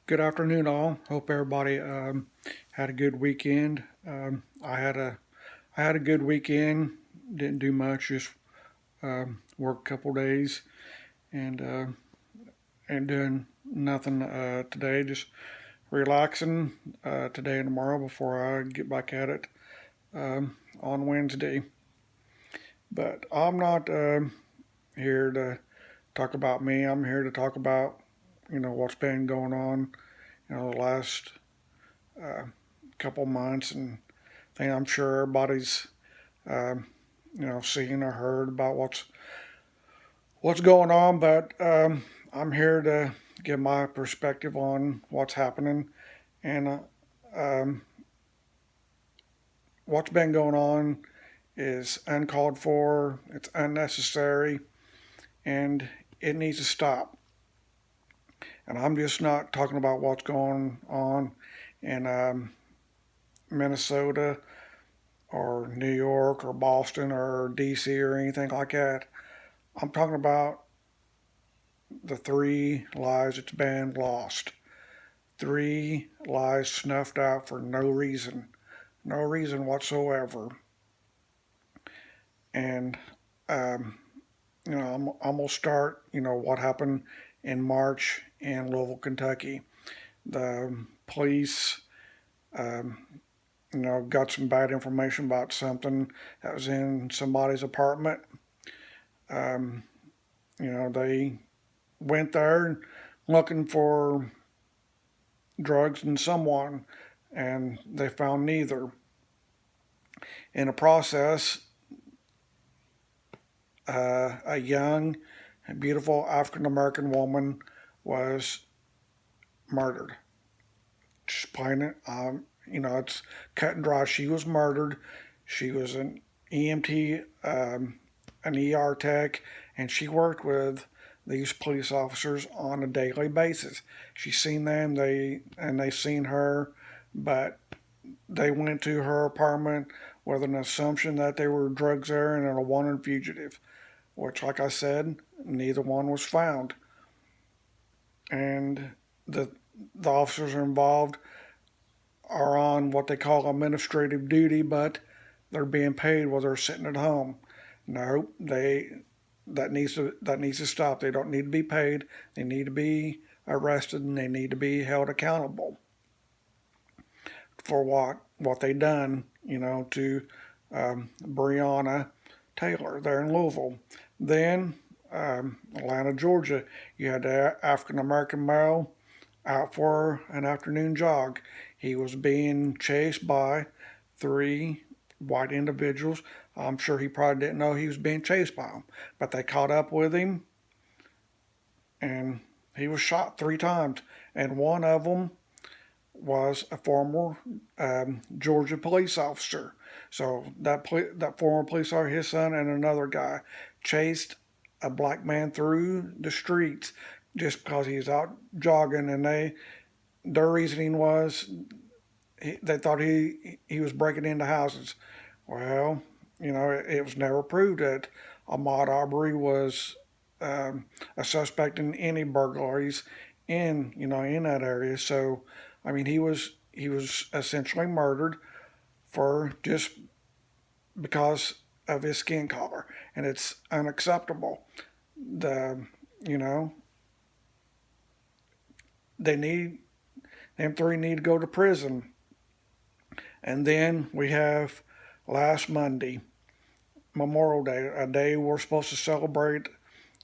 Good afternoon, all. Hope everybody had a good weekend. I had a good weekend. Didn't do much. Just worked a couple days and doing nothing today. Just relaxing today and tomorrow before I get back at it on Wednesday. But I'm not here to talk about me. I'm here to talk about what's been going on the last uh, couple months and I'm sure everybody's um, seen or heard about what's going on, but I'm here to give my perspective on what's happening and um, what's been going on is uncalled for, it's unnecessary, and it needs to stop. And I'm just not talking about what's going on in Minnesota or New York or Boston or DC or anything like that. I'm talking about the three lives that's been lost. Three lives snuffed out for no reason. No reason whatsoever. And, um, I'm going to start, what happened in March in Louisville, Kentucky. The police, um, got some bad information about something that was in somebody's apartment. Um, they went there looking for drugs and someone, and they found neither. In the process, a young, beautiful African American woman was murdered. Just plain it, it's cut and dry. She was murdered. She was an EMT, an ER tech, and she worked with these police officers on a daily basis. She's seen them, they seen her, but they went to her apartment with an assumption that there were drugs there and a wanted fugitive, which, like I said, neither one was found. And the the officers involved are on what they call administrative duty, but they're being paid while they're sitting at home. No, that needs to stop. They don't need to be paid. They need to be arrested and they need to be held accountable for what they done. To Breonna Taylor there in Louisville. Then Atlanta, Georgia, you had the African American male out for an afternoon jog. He was being chased by three white individuals. I'm sure he probably didn't know he was being chased by them, but they caught up with him and he was shot three times. And one of them was a former Georgia police officer. So that former police officer, his son, and another guy chased a black man through the streets just because he was out jogging, and their reasoning was they thought he was breaking into houses. Well, it was never proved that Ahmaud Arbery was a suspect in any burglaries in that area. So, I mean, he was essentially murdered for just because of his skin color, and it's unacceptable. The you know they need them three need to go to prison. And then we have last Monday, Memorial Day, a day we're supposed to celebrate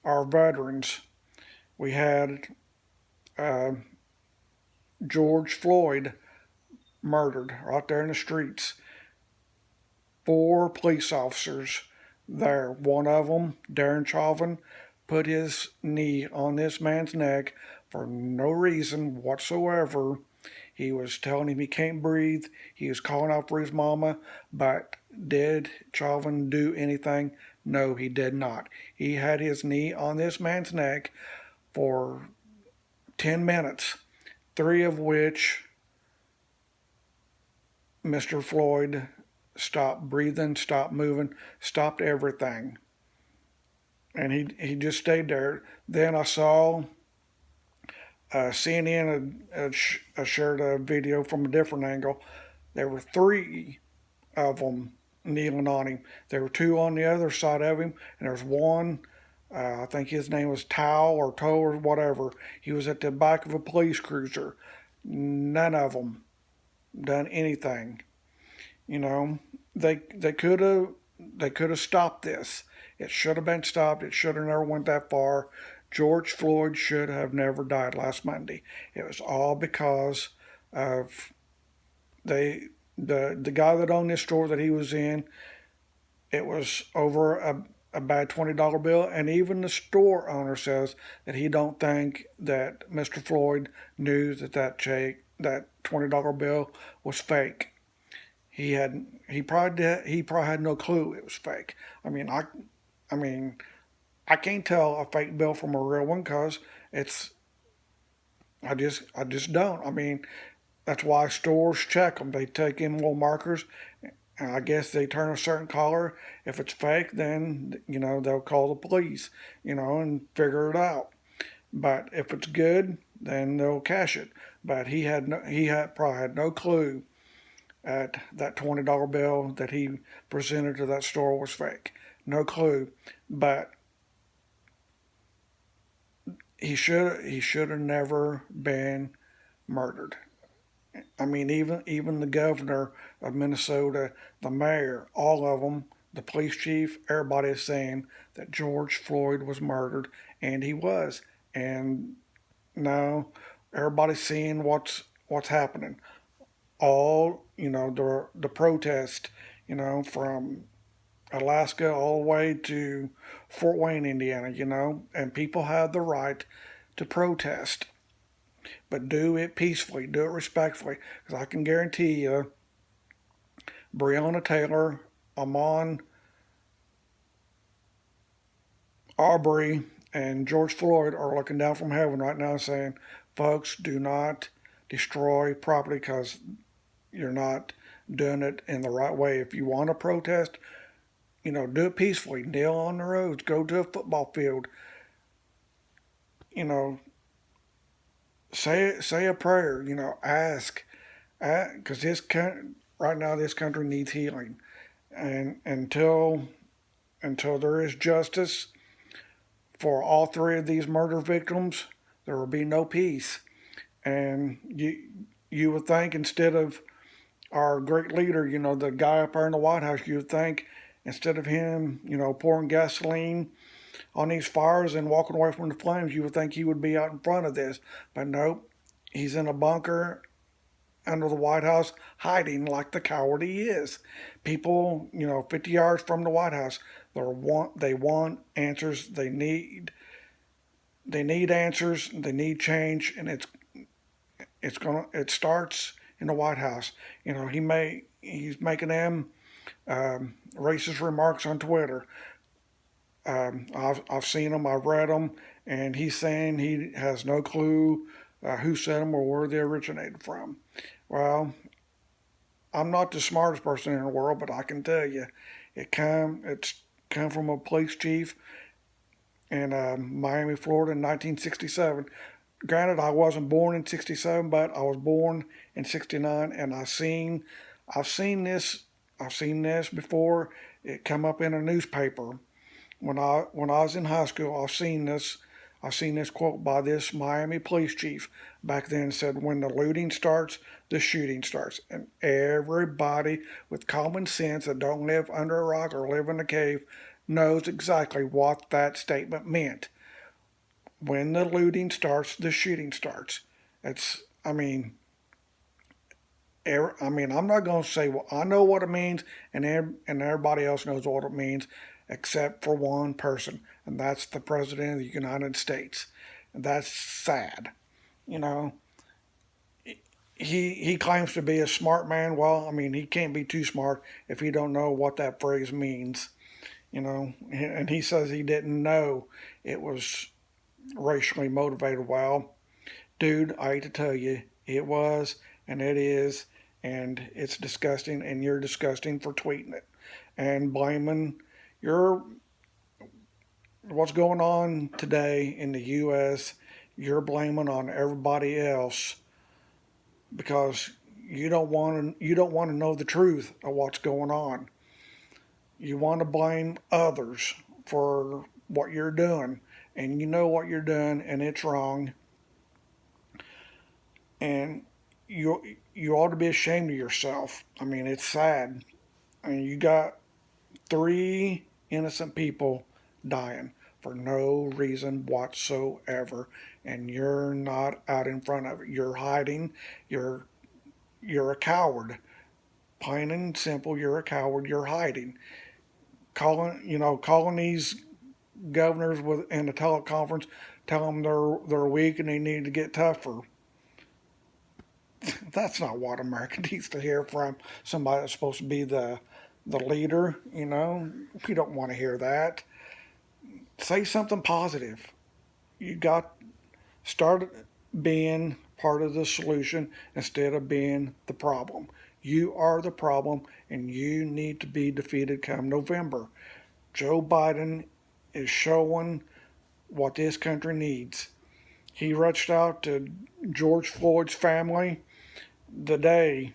our veterans. We had uh, George Floyd murdered right there in the streets. Four police officers there. One of them, Darren Chauvin, put his knee on this man's neck for no reason whatsoever. He was telling him he can't breathe. He was calling out for his mama. But did Chauvin do anything? No, he did not. He had his knee on this man's neck for 10 minutes, three of which Mr. Floyd stopped breathing, stopped moving, stopped everything. And he just stayed there. Then I saw CNN had shared a video from a different angle. There were three of them kneeling on him. There were two on the other side of him, and there's one. I think his name was Tao or Toe or whatever. He was at the back of a police cruiser. None of them done anything. You know, they could have stopped this. It should have been stopped. It should have never went that far. George Floyd should have never died last Monday. It was all because of the guy that owned this store that he was in. It was over a bad $20 bill, and even the store owner says that he don't think that Mr. Floyd knew that $20 bill was fake. He probably had no clue it was fake. I mean I mean I can't tell a fake bill from a real one because it's I just don't. I mean that's why stores check them. They take in little markers, and I guess they turn a certain color. If it's fake, then they'll call the police, and figure it out. But if it's good, then they'll cash it. But he had probably had no clue at that $20 bill that he presented to that store was fake. No clue. But he should have never been murdered. I mean, even the governor of Minnesota, the mayor, all of them, the police chief, everybody is saying that George Floyd was murdered, and he was. And now everybody's seeing what's happening. All the protest, from Alaska all the way to Fort Wayne, Indiana, and people have the right to protest, but do it peacefully, do it respectfully, because I can guarantee you, Breonna Taylor, Ahmaud Arbery, and George Floyd are looking down from heaven right now saying, folks, do not destroy property because you're not doing it in the right way. If you want to protest, do it peacefully. Kneel on the roads. Go to a football field. You know, say a prayer. Ask, because right now this country needs healing, and until there is justice for all three of these murder victims, there will be no peace. And you would think, instead of our great leader, the guy up there in the White House, you would think, instead of him, pouring gasoline on these fires and walking away from the flames, you would think he would be out in front of this. But nope, he's in a bunker under the White House hiding like the coward he is. People, 50 yards from the White House, they want answers. They need answers. They need change, and it starts in the White House. He's making them racist remarks on Twitter. I've seen them, I've read them, and he's saying he has no clue who said them or where they originated from. Well, I'm not the smartest person in the world, but I can tell you, it's come from a police chief in Miami, Florida, in 1967. Granted, I wasn't born in '67, but I was born in '69, and I've seen this before. It come up in a newspaper when I was in high school. I've seen this quote by this Miami police chief back then. Said, when the looting starts, the shooting starts. And everybody with common sense that don't live under a rock or live in a cave knows exactly what that statement meant. When the looting starts, the shooting starts. It's, I mean, I'm not going to say, well, I know what it means, and everybody else knows what it means, except for one person, and that's the President of the United States. And that's sad. You know, he claims to be a smart man. Well, he can't be too smart if he don't know what that phrase means. And he says he didn't know it was racially motivated. Well, dude, I hate to tell you, it was, and it is, and it's disgusting, and you're disgusting for tweeting it and blaming your what's going on today in the U.S. you're blaming on everybody else because you don't want to know the truth of what's going on. You want to blame others for what you're doing, and you know what you're doing, and it's wrong. And you ought to be ashamed of yourself. I mean, it's sad. I mean, you got three innocent people dying for no reason whatsoever, and you're not out in front of it. You're hiding. You're you're a coward. Plain and simple, you're a coward. You're hiding. Calling these governors in a teleconference, tell them they're weak and they need to get tougher. That's not what America needs to hear from somebody that's supposed to be the leader. We don't want to hear that. Say something positive. You got start being part of the solution instead of being the problem. You are the problem, and you need to be defeated come November. Joe Biden is showing what this country needs. He reached out to George Floyd's family the day,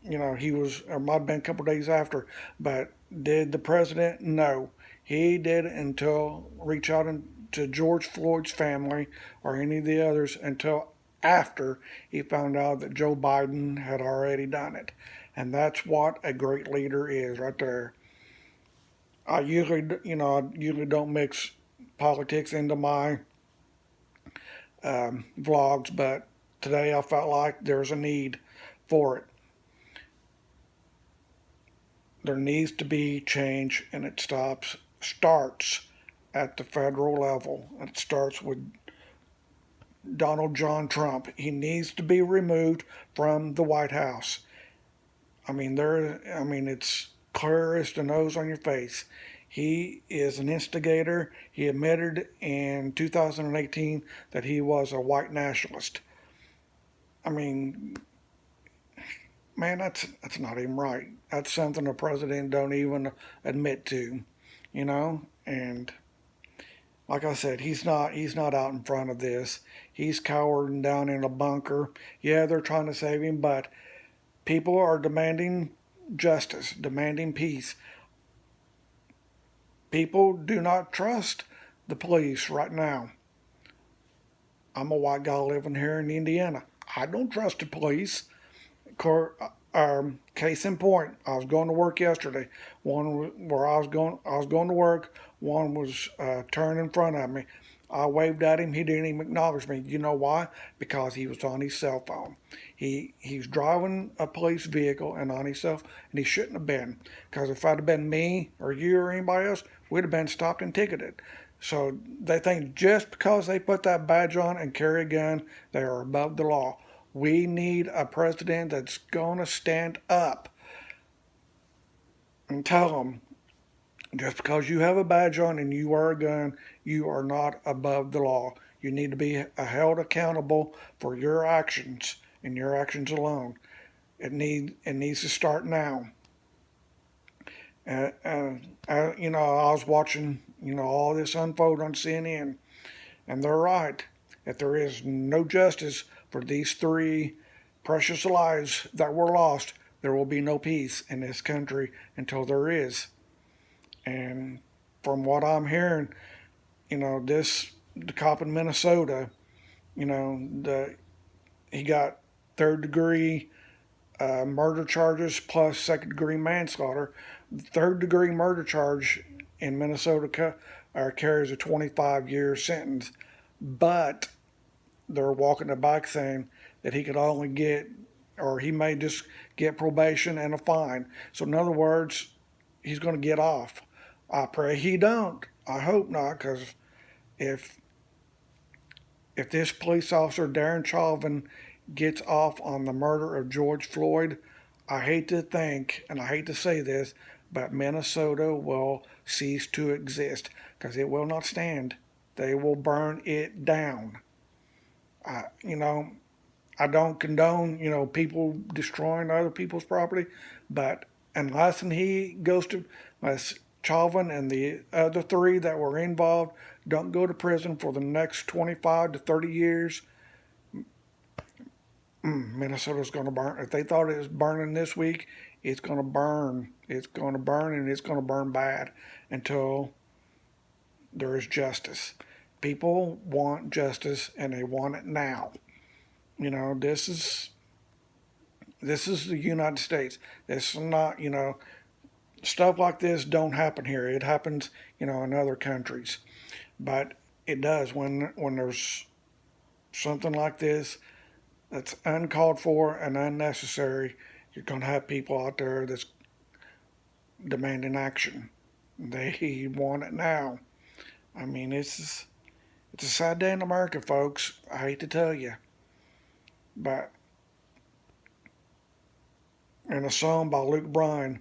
he was, or might have been a couple of days after, but did the president? No. He did until reach out to George Floyd's family or any of the others until after he found out that Joe Biden had already done it. And that's what a great leader is right there. I usually don't mix politics into my vlogs, but today I felt like there's a need for it. There needs to be change, and it starts at the federal level. It starts with Donald John Trump. He needs to be removed from the White House. It's clear as the nose on your face. He is an instigator. He admitted in 2018 that he was a white nationalist. I mean, man, that's not even right. That's something the president don't even admit to. And like I said, he's not out in front of this. He's cowering down in a bunker. Yeah, they're trying to save him, but people are demanding justice, demanding peace. People do not trust the police right now. I'm a white guy living here in Indiana. I don't trust the police. Case in point, I was going to work yesterday. One where I was going to work. One was turned in front of me. I waved at him. He didn't even acknowledge me. You know why? Because he was on his cell phone. He's driving a police vehicle and on his cell, and he shouldn't have been. Because if I'd have been me or you or anybody else, we'd have been stopped and ticketed. So they think just because they put that badge on and carry a gun, they are above the law. We need a president that's going to stand up and tell them just because you have a badge on and you wear a gun, you are not above the law. You need to be held accountable for your actions and your actions alone. It needs to start now. I was watching all this unfold on CNN, and they're right. If there is no justice for these three precious lives that were lost, there will be no peace in this country until there is. And from what I'm hearing, the cop in Minnesota, he got third degree murder charges plus second degree manslaughter. Third degree murder charge in Minnesota carries a 25-year sentence, but they're walking it back saying that he could only get, or he may just get probation and a fine. So in other words, he's going to get off. I pray he don't. I hope not, because if if this police officer Darren Chauvin gets off on the murder of George Floyd, I hate to think, and I hate to say this, but Minnesota will cease to exist because it will not stand. They will burn it down. I, you know, I don't condone, people destroying other people's property, but unless he goes to, unless Chauvin and the other three that were involved don't go to prison for the next 25 to 30 years, Minnesota's going to burn. If they thought it was burning this week, it's going to burn. It's going to burn, and it's going to burn bad until there is justice. People want justice, and they want it now. You know, this is the United States. This is not, stuff like this don't happen here. It happens, in other countries. But it does when there's something like this that's uncalled for and unnecessary. You're going to have people out there that's demanding action. They want it now. I mean, it's a sad day in America, folks. I hate to tell you, but in a song by Luke Bryan,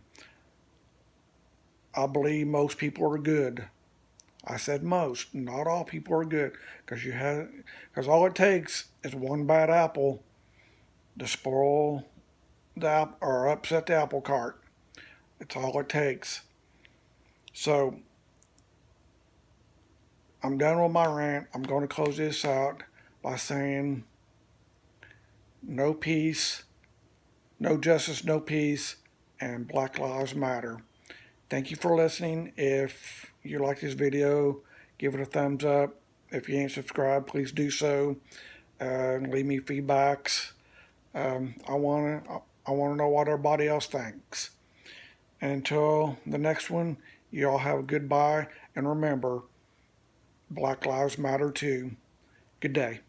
I believe most people are good. I said most, not all people are good, because all it takes is one bad apple to spoil the apple or upset the apple cart. It's all it takes. So I'm done with my rant. I'm going to close this out by saying no peace, no justice, no peace, and Black Lives Matter. Thank you for listening. If you like this video, give it a thumbs up. If you ain't subscribed, please do so. Leave me feedbacks. I wanna know what everybody else thinks. Until the next one, you all have a goodbye, and remember, Black Lives Matter too. Good day.